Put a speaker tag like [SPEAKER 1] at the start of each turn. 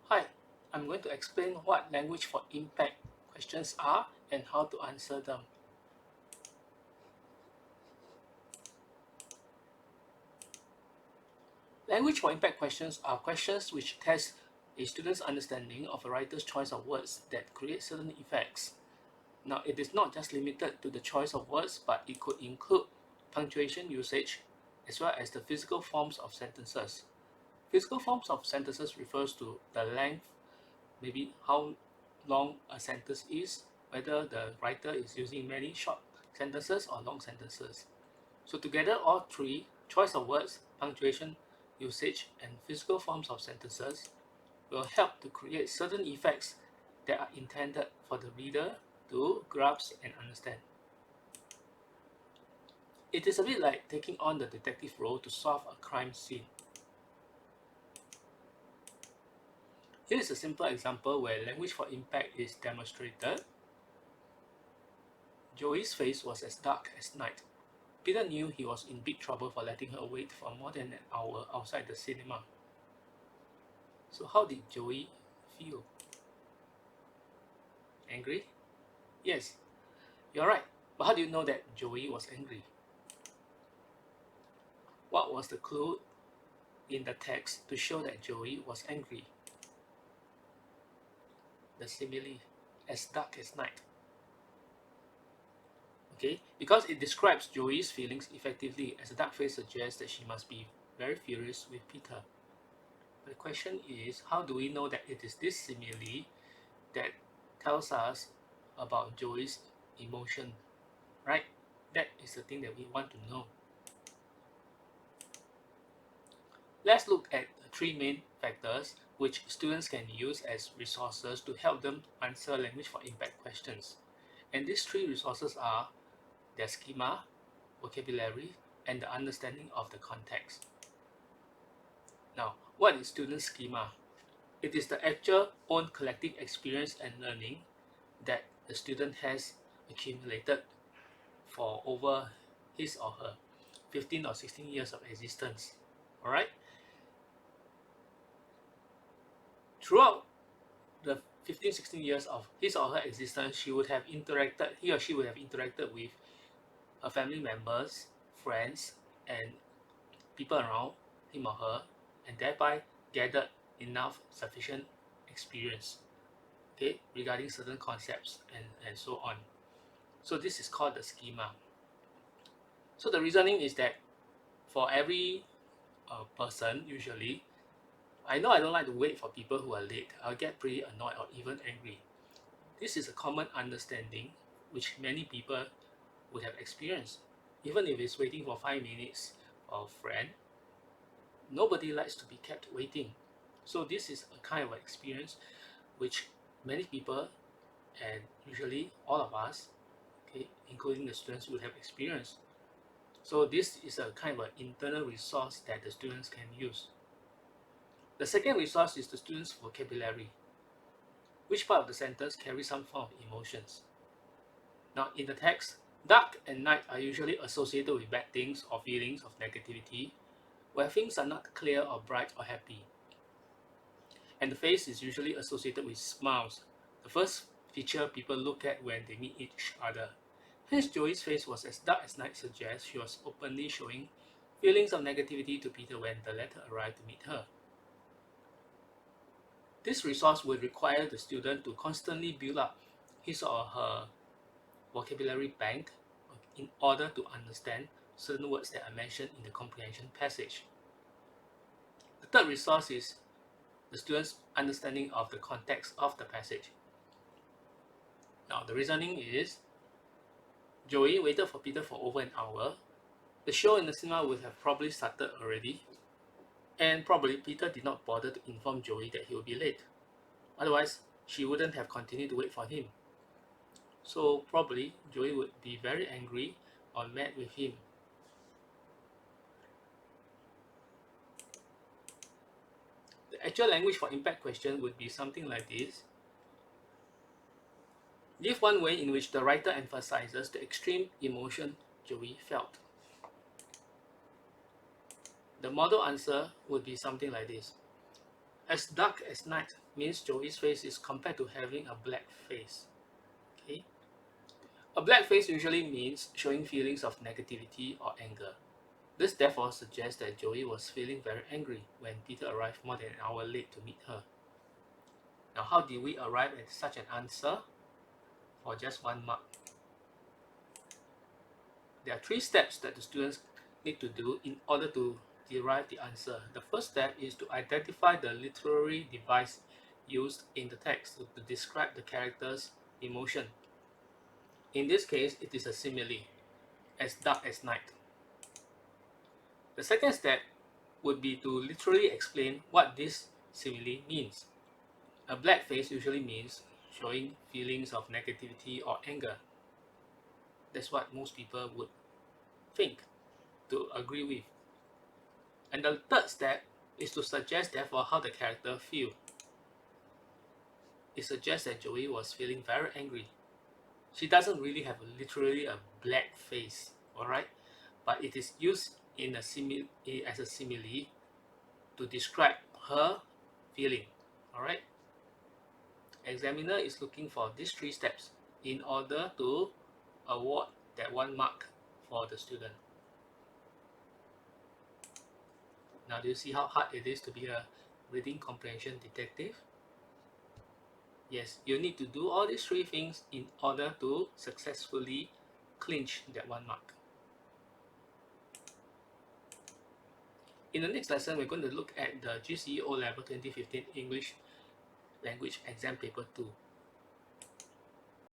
[SPEAKER 1] Hi, I'm going to explain what language for impact questions are and how to answer them. Language for impact questions are questions which test a student's understanding of a writer's choice of words that create certain effects. Now, it is not just limited to the choice of words, but it could include punctuation usage as well as the physical forms of sentences. Physical forms of sentences refers to the length, maybe how long a sentence is, whether the writer is using many short sentences or long sentences. So together, all three, choice of words, punctuation, usage, and physical forms of sentences will help to create certain effects that are intended for the reader to grasp and understand. It is a bit like taking on the detective role to solve a crime scene. Here is a simple example where language for impact is demonstrated. Joey's face was as dark as night. Peter knew he was in big trouble for letting her wait for more than an hour outside the cinema. So how did Joey feel? Angry? Yes, you're right. But how do you know that Joey was angry? What was the clue in the text to show that Joey was angry? The simile, as dark as night. Okay, because it describes Joey's feelings effectively, as the dark face suggests that she must be very furious with Peter. But the question is, how do we know that it is this simile that tells us about Joey's emotion, right? That is the thing that we want to know. Let's look at the three main factors which students can use as resources to help them answer language for impact questions. And these three resources are their schema, vocabulary, and the understanding of the context. Now, what is student schema? It is the actual own collective experience and learning that the student has accumulated for over his or her 15 or 16 years of existence. All right? Throughout the 15, 16 years of his or her existence, he or she would have interacted with her family members, friends, and people around him or her, and thereby gathered enough sufficient experience, okay, regarding certain concepts and so on. So this is called the schema. So the reasoning is that for every person, usually, I know I don't like to wait for people who are late. I'll get pretty annoyed or even angry. This is a common understanding which many people would have experienced. Even if it's waiting for 5 minutes for a friend, nobody likes to be kept waiting. So this is a kind of experience which many people and usually all of us, okay, including the students, would have experienced. So this is a kind of an internal resource that the students can use. The second resource is the student's vocabulary. Which part of the sentence carries some form of emotions? Now, in the text, dark and night are usually associated with bad things or feelings of negativity, where things are not clear or bright or happy. And the face is usually associated with smiles, the first feature people look at when they meet each other. Hence, Joey's face was as dark as night suggests she was openly showing feelings of negativity to Peter when the latter arrived to meet her. This resource would require the student to constantly build up his or her vocabulary bank in order to understand certain words that are mentioned in the comprehension passage. The third resource is the student's understanding of the context of the passage. Now, the reasoning is Joey waited for Peter for over an hour. The show in the cinema would have probably started already, and probably Peter did not bother to inform Joey that he would be late. Otherwise, she wouldn't have continued to wait for him. So probably Joey would be very angry or mad with him. The actual language for impact question would be something like this. Give one way in which the writer emphasizes the extreme emotion Joey felt. The model answer would be something like this. As dark as night means Joey's face is compared to having a black face. Okay? A black face usually means showing feelings of negativity or anger. This therefore suggests that Joey was feeling very angry when Peter arrived more than an hour late to meet her. Now, how did we arrive at such an answer for just 1 mark? There are 3 steps that the students need to do in order to derive the answer. The first step is to identify the literary device used in the text to describe the character's emotion. In this case, it is a simile, as dark as night. The second step would be to literally explain what this simile means. A black face usually means showing feelings of negativity or anger. That's what most people would think, to agree with. And the third step is to suggest therefore how the character feel. It suggests that Joey was feeling very angry. She doesn't really have literally a black face, alright? But it is used in a as a simile to describe her feeling, alright? Examiner is looking for these 3 steps in order to award that 1 mark for the student. Now, do you see how hard it is to be a reading comprehension detective? Yes, you need to do all these 3 things in order to successfully clinch that 1 mark. In the next lesson, we're going to look at the GCE O-Level 2015 English Language Exam Paper 2.